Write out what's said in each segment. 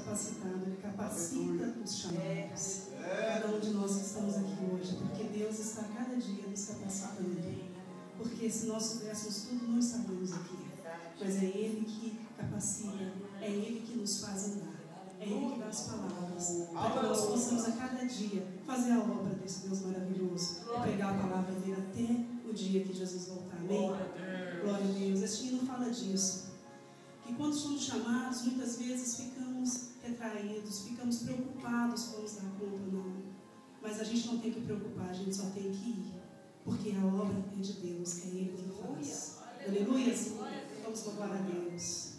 capacitado, Ele capacita os chamados. Cada um de nós que estamos aqui hoje, porque Deus está cada dia nos capacitando. Porque se nós soubéssemos tudo, não estaríamos aqui. Mas é Ele que capacita, é Ele que nos faz andar, é Ele que dá as palavras, para que nós possamos a cada dia fazer a obra desse Deus maravilhoso, pregar a palavra dele até o dia que Jesus voltar. Amém? Glória a Deus. Este hino fala disso. Que quando somos chamados, muitas vezes ficamos retraídos, ficamos preocupados com nos dar conta ou não. Mas a gente não tem que preocupar, a gente só tem que ir. Porque a obra é de Deus, é Ele que faz. Aleluia. Vamos louvar a Deus.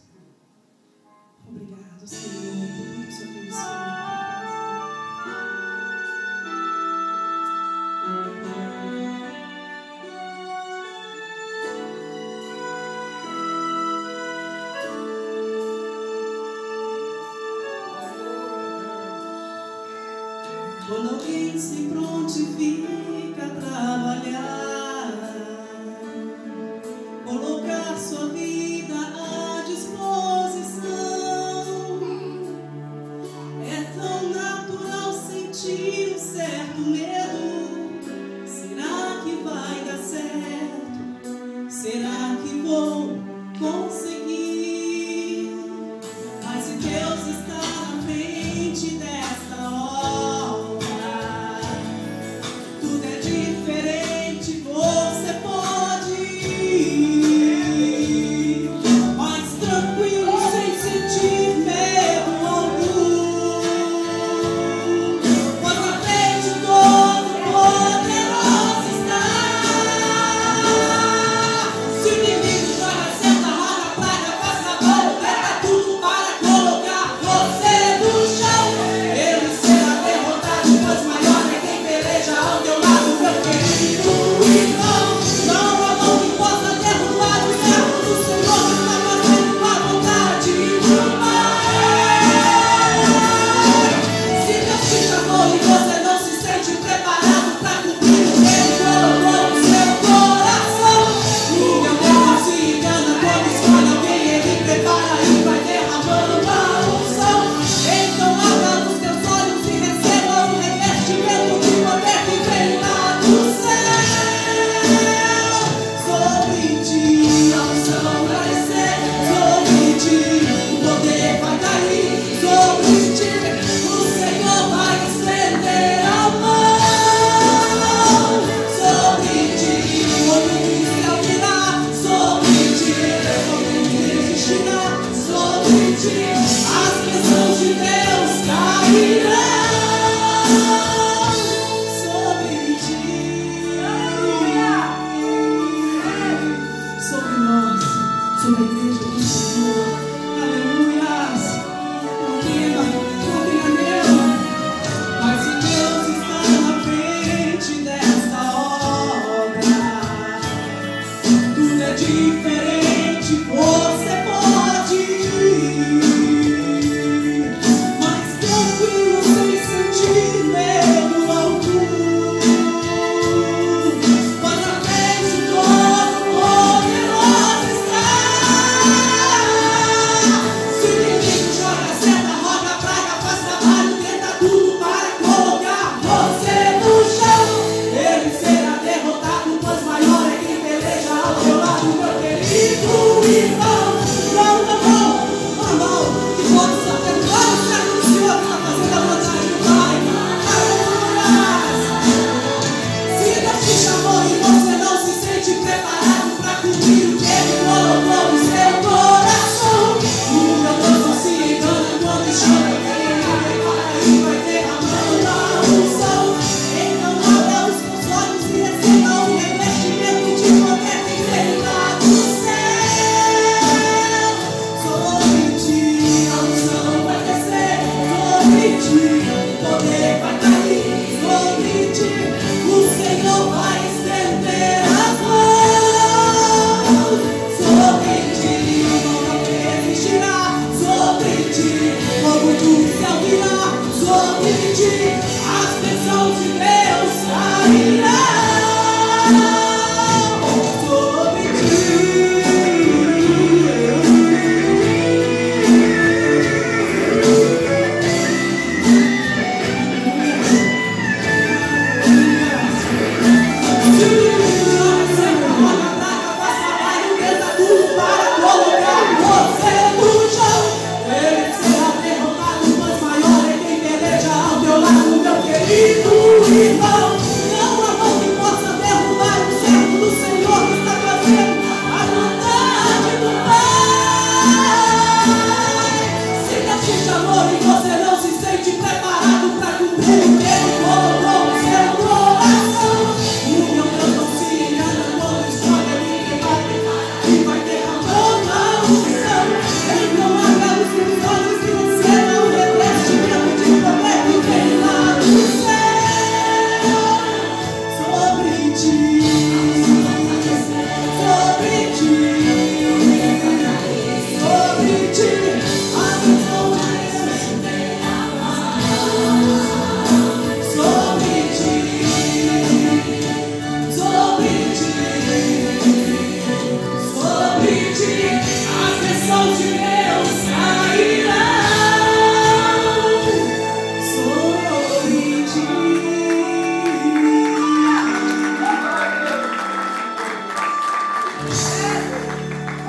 Obrigado, Senhor, por tudo que o Senhor tem feito. Quando alguém se prontifica a trabalhar, colocar sua vida à disposição, é tão natural sentir um certo medo. Será que vai dar certo? Será que vou conseguir? Mas se Deus está na frente desta obra, tudo é diferente, você pode ir mais tranquilo, sem sentir medo algum, pois na frente todo poderoso está. Se o inimigo joga senta, roda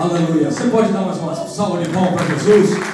Aleluia. Você pode dar mais uma salva de palmas para Jesus?